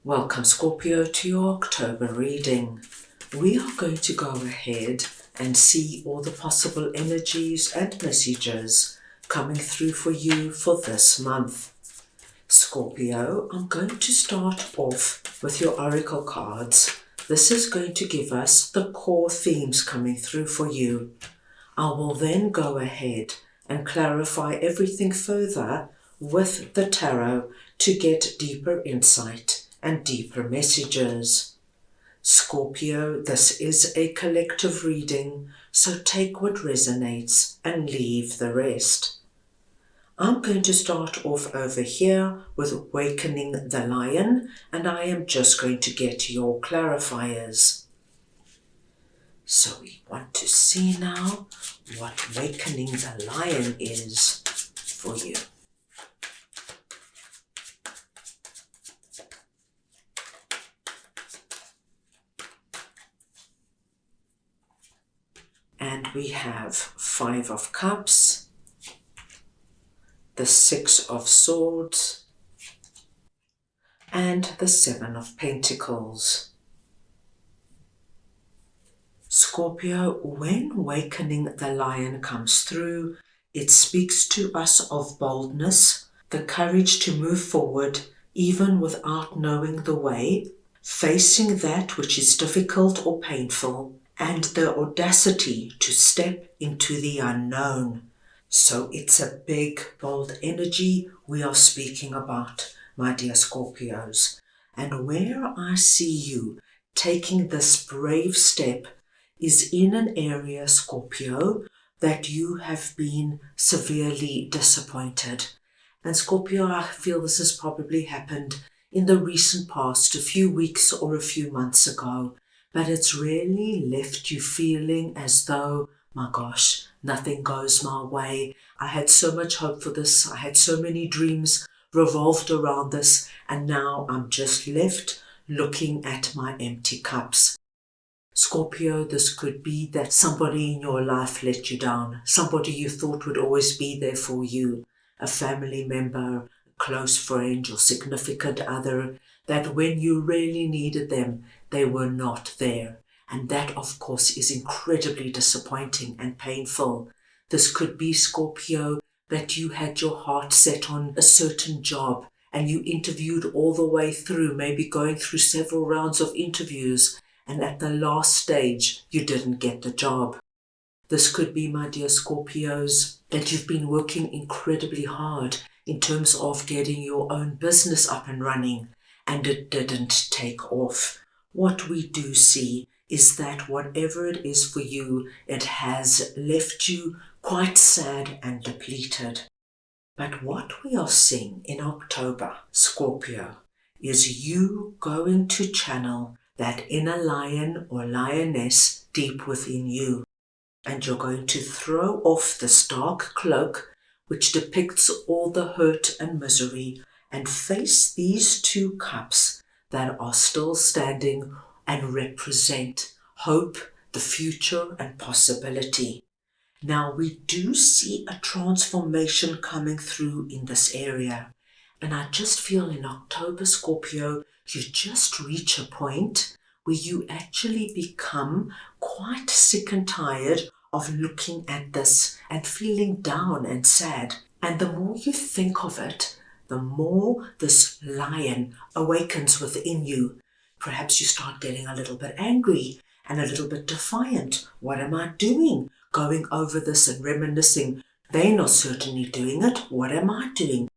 Welcome Scorpio to your October reading. We are going to go ahead and see all the possible energies and messages coming through for you for this month. Scorpio, I'm going to start off with your oracle cards. This is going to give us the core themes coming through for you. I will then go ahead and clarify everything further with the tarot to get deeper insight and deeper messages. Scorpio, this is a collective reading, so take what resonates and leave the rest. I'm going to start off over here with Awakening the Lion, and I am just going to get your clarifiers. So we want to see now what Awakening the Lion is for you. And we have 5 of Cups, the 6 of Swords, and the 7 of Pentacles. Scorpio, when Awakening the Lion comes through, it speaks to us of boldness, the courage to move forward even without knowing the way, facing that which is difficult or painful, and the audacity to step into the unknown. So it's a big, bold energy we are speaking about, my dear Scorpios. And where I see you taking this brave step is in an area, Scorpio, that you have been severely disappointed. And Scorpio, I feel this has probably happened in the recent past, a few weeks or a few months ago. But it's really left you feeling as though, my gosh, nothing goes my way. I had so much hope for this. I had so many dreams revolved around this. And now I'm just left looking at my empty cups. Scorpio, this could be that somebody in your life let you down. Somebody you thought would always be there for you. A family member, a close friend, or significant other, that when you really needed them, they were not there. And that, of course, is incredibly disappointing and painful. This could be, Scorpio, that you had your heart set on a certain job and you interviewed all the way through, maybe going through several rounds of interviews, and at the last stage, you didn't get the job. This could be, my dear Scorpios, that you've been working incredibly hard in terms of getting your own business up and running, and it didn't take off. What we do see is that whatever it is for you, it has left you quite sad and depleted. But what we are seeing in October, Scorpio, is you going to channel that inner lion or lioness deep within you. And you're going to throw off this dark cloak, which depicts all the hurt and misery, and face these 2 cups that are still standing and represent hope, the future, and possibility. Now, we do see a transformation coming through in this area. And I just feel in October, Scorpio, you just reach a point where you actually become quite sick and tired of looking at this and feeling down and sad. And the more you think of it, the more this lion awakens within you. Perhaps you start getting a little bit angry and a little bit defiant. What am I doing? Going over this and reminiscing. They're not certainly doing it. What am I doing?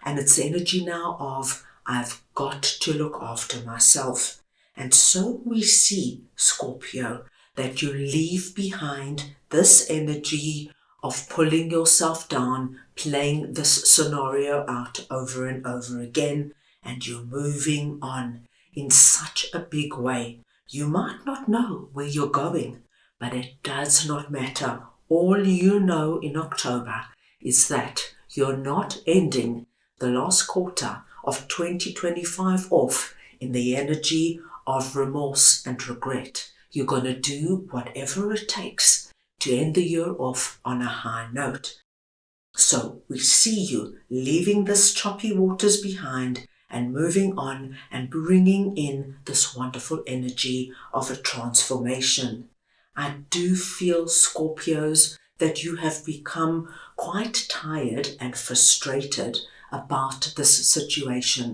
And it's the energy now of, I've got to look after myself. And so we see, Scorpio, that you leave behind this energy of pulling yourself down, playing this scenario out over and over again, and you're moving on in such a big way. You might not know where you're going, but it does not matter. All you know in October is that you're not ending the last quarter of 2025 off in the energy of remorse and regret. You're going to do whatever it takes to end the year off on a high note. So we see you leaving this choppy waters behind and moving on and bringing in this wonderful energy of a transformation. I do feel, Scorpios, that you have become quite tired and frustrated about this situation.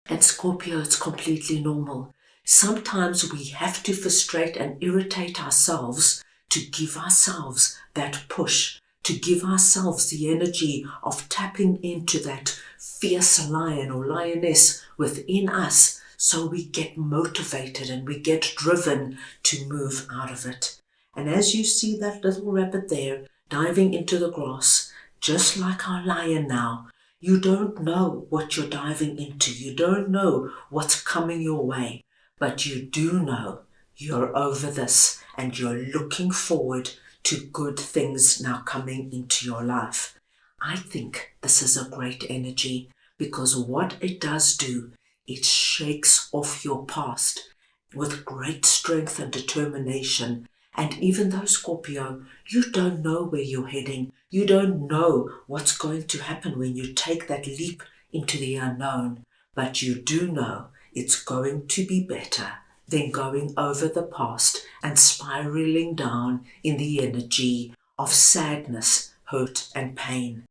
And Scorpio, it's completely normal. Sometimes we have to frustrate and irritate ourselves to give ourselves that push, to give ourselves the energy of tapping into that fierce lion or lioness within us, so we get motivated and we get driven to move out of it. And as you see that little rabbit there diving into the grass, just like our lion now, you don't know what you're diving into. You don't know what's coming your way, but you do know you're over this and you're looking forward to good things now coming into your life. I think this is a great energy because what it does do, it shakes off your past with great strength and determination. And even though, Scorpio, you don't know where you're heading, you don't know what's going to happen when you take that leap into the unknown, but you do know it's going to be better than going over the past and spiraling down in the energy of sadness, hurt, and pain.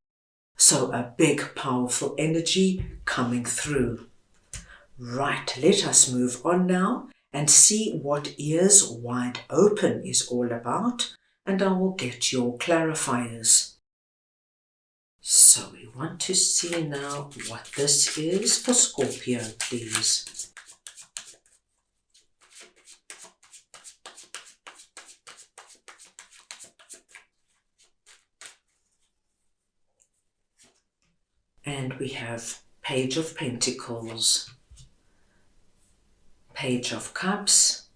So a big, powerful energy coming through. Right, let us move on now and see what Ears Wide Open is all about, and I will get your clarifiers. So we want to see now what this is for Scorpio, please. And we have Page of Pentacles, Page of Cups,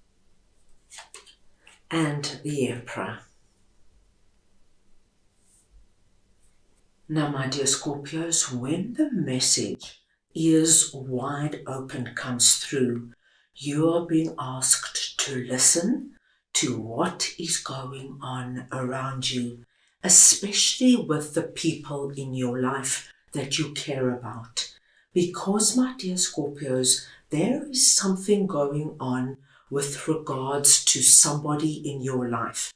and the Emperor. Now, my dear Scorpios, when the message Ears Wide Open comes through, you are being asked to listen to what is going on around you, especially with the people in your life that you care about. Because, my dear Scorpios, there is something going on with regards to somebody in your life.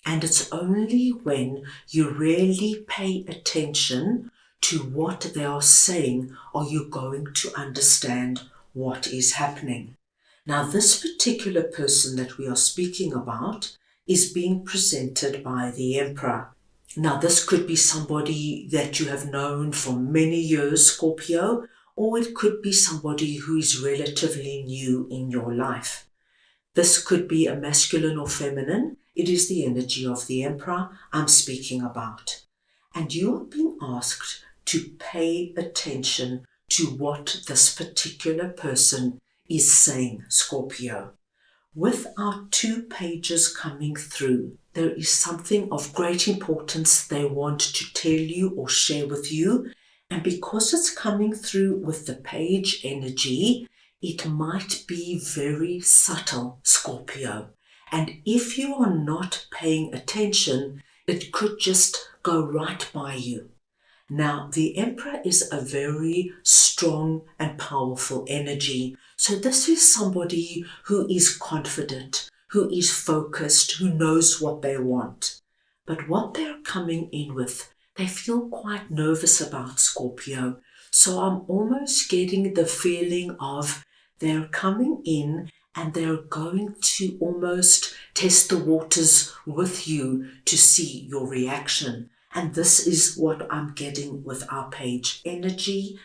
And it's only when you really pay attention to what they are saying are you going to understand what is happening. Now, this particular person that we are speaking about is being presented by the Emperor. Now, this could be somebody that you have known for many years, Scorpio, or it could be somebody who is relatively new in your life. This could be a masculine or feminine. It is the energy of the Emperor I'm speaking about. And you are being asked to pay attention to what this particular person is saying, Scorpio. With our 2 pages coming through, there is something of great importance they want to tell you or share with you. And because it's coming through with the page energy, it might be very subtle, Scorpio. And if you are not paying attention, it could just go right by you. Now, the Emperor is a very strong and powerful energy. So this is somebody who is confident, who is focused, who knows what they want. But what they're coming in with, they feel quite nervous about, Scorpio. So I'm almost getting the feeling of they're coming in and they're going to almost test the waters with you to see your reaction. And this is what I'm getting with our page energy.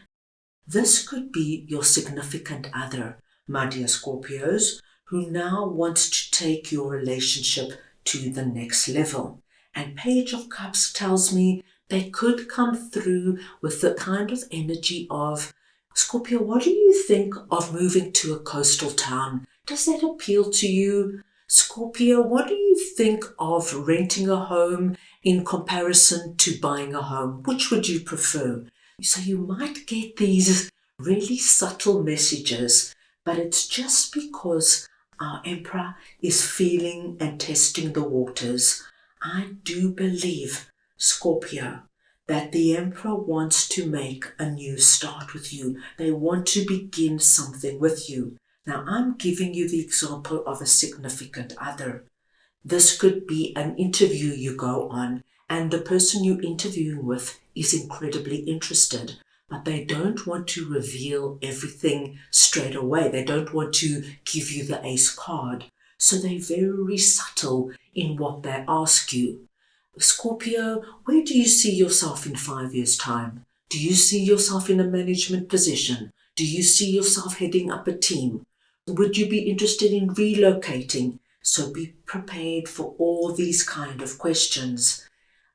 This could be your significant other, my dear Scorpios, who now wants to take your relationship to the next level. And Page of Cups tells me they could come through with the kind of energy of, Scorpio, what do you think of moving to a coastal town? Does that appeal to you? Scorpio, what do you think of renting a home in comparison to buying a home? Which would you prefer? So you might get these really subtle messages, but it's just because our Emperor is feeling and testing the waters. I do believe, Scorpio, that the Emperor wants to make a new start with you. They want to begin something with you. Now, I'm giving you the example of a significant other. This could be an interview you go on, and the person you're interviewing with is incredibly interested, but they don't want to reveal everything straight away. They don't want to give you the ace card. So they're very subtle in what they ask you. Scorpio, where do you see yourself in 5 years' time? Do you see yourself in a management position? Do you see yourself heading up a team? Would you be interested in relocating? So be prepared for all these kind of questions.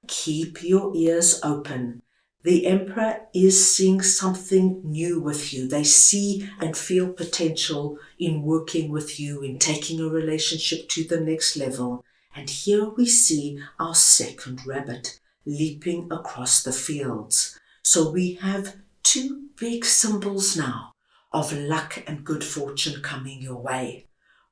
Keep your ears open. The Emperor is seeing something new with you. They see and feel potential in working with you, in taking a relationship to the next level. And here we see our second rabbit leaping across the fields. So we have two big symbols now of luck and good fortune coming your way.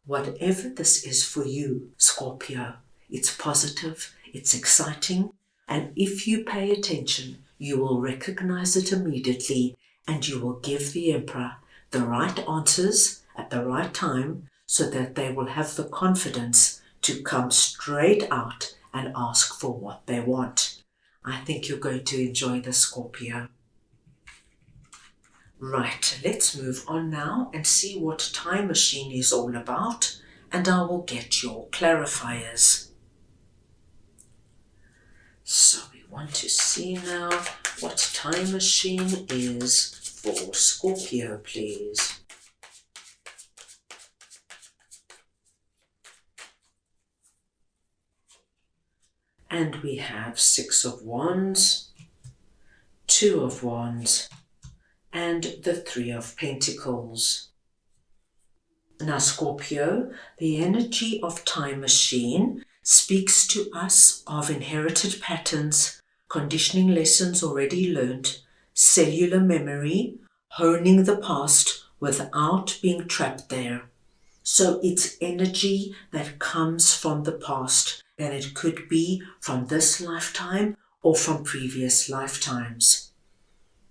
Whatever this is for you, Scorpio, it's positive, it's exciting, and if you pay attention, you will recognize it immediately and you will give the Emperor the right answers at the right time so that they will have the confidence to come straight out and ask for what they want. I think you're going to enjoy this, Scorpio. Right, let's move on now and see what Time Machine is all about, and I will get your clarifiers. So we want to see now what Time Machine is for Scorpio, please. And we have 6 of Wands, 2 of Wands, and the 3 of Pentacles. Now, Scorpio, the energy of Time Machine speaks to us of inherited patterns, conditioning lessons already learned, cellular memory, honing the past without being trapped there. So it's energy that comes from the past, and it could be from this lifetime or from previous lifetimes.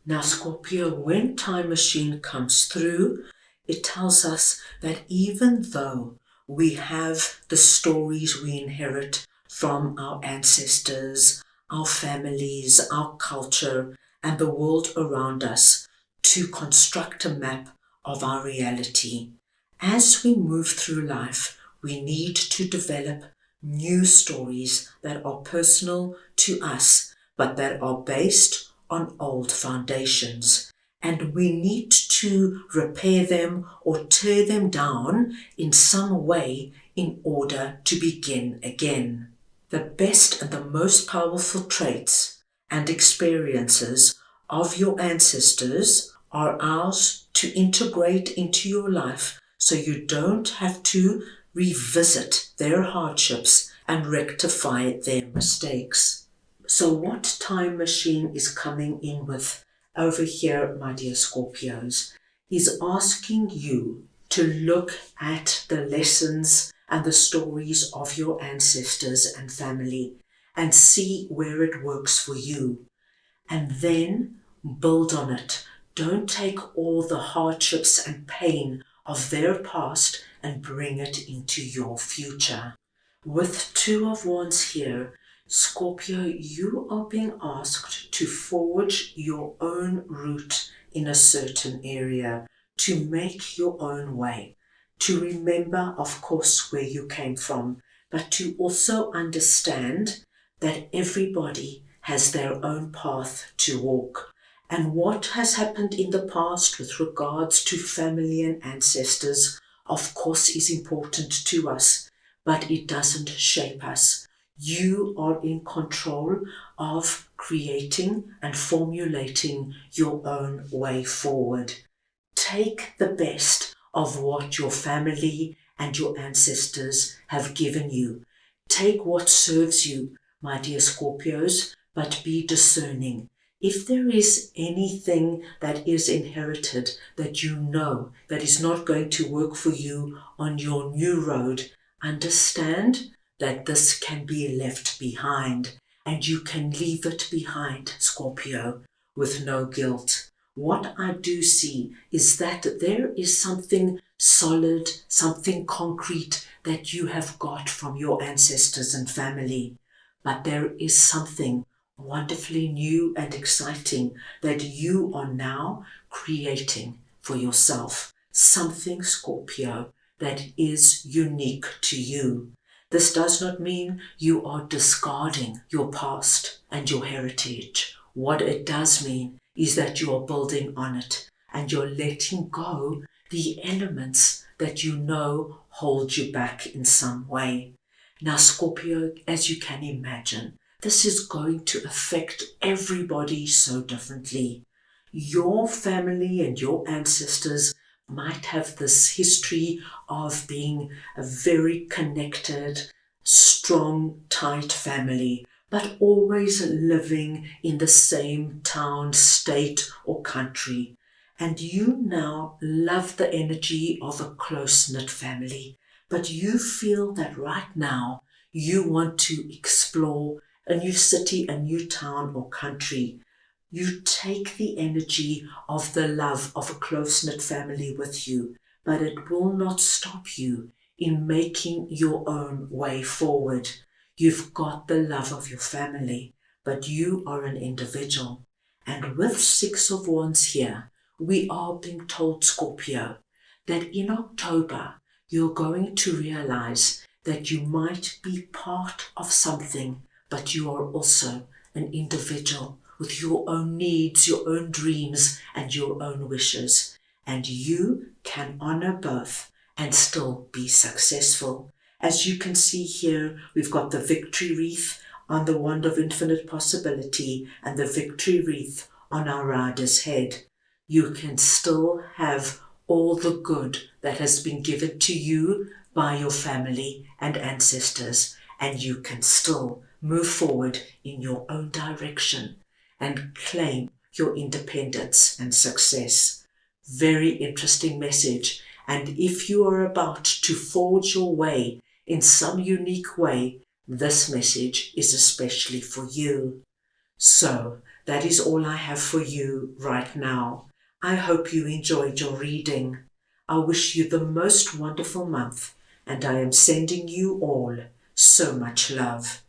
Now, Scorpio, when Time Machine comes through, it tells us that even though we have the stories we inherit from our ancestors, our families, our culture, and the world around us to construct a map of our reality, as we move through life, we need to develop new stories that are personal to us, but that are based on old foundations, and we need to repair them or tear them down in some way in order to begin again. The best and the most powerful traits and experiences of your ancestors are ours to integrate into your life so you don't have to revisit their hardships and rectify their mistakes. So what Time Machine is coming in with over here, my dear Scorpios, is asking you to look at the lessons and the stories of your ancestors and family and see where it works for you. And then build on it. Don't take all the hardships and pain of their past and bring it into your future. With 2 of Wands here, Scorpio, you are being asked to forge your own route in a certain area, to make your own way, to remember, of course, where you came from, but to also understand that everybody has their own path to walk. And what has happened in the past with regards to family and ancestors, of course, is important to us, but it doesn't shape us. You are in control of creating and formulating your own way forward. Take the best of what your family and your ancestors have given you. Take what serves you, my dear Scorpios, but be discerning. If there is anything that is inherited that you know that is not going to work for you on your new road, understand that this can be left behind and you can leave it behind, Scorpio, with no guilt. What I do see is that there is something solid, something concrete that you have got from your ancestors and family. But there is something wonderfully new and exciting that you are now creating for yourself. Something, Scorpio, that is unique to you. This does not mean you are discarding your past and your heritage. What it does mean is that you are building on it and you're letting go the elements that you know hold you back in some way. Now, Scorpio, as you can imagine, this is going to affect everybody so differently. Your family and your ancestors might have this history of being a very connected, strong, tight family, but always living in the same town, state, or country. And you now love the energy of a close-knit family, but you feel that right now you want to explore a new city, a new town, or country. You take the energy of the love of a close-knit family with you, but it will not stop you in making your own way forward. You've got the love of your family, but you are an individual. And with Six of Wands here, we are being told, Scorpio, that in October, you're going to realize that you might be part of something, but you are also an individual with your own needs, your own dreams, and your own wishes. And you can honor both and still be successful. As you can see here, we've got the victory wreath on the wand of infinite possibility and the victory wreath on our rider's head. You can still have all the good that has been given to you by your family and ancestors, and you can still move forward in your own direction and claim your independence and success. Very interesting message. And if you are about to forge your way in some unique way, this message is especially for you. So that is all I have for you right now. I hope you enjoyed your reading. I wish you the most wonderful month, and I am sending you all so much love.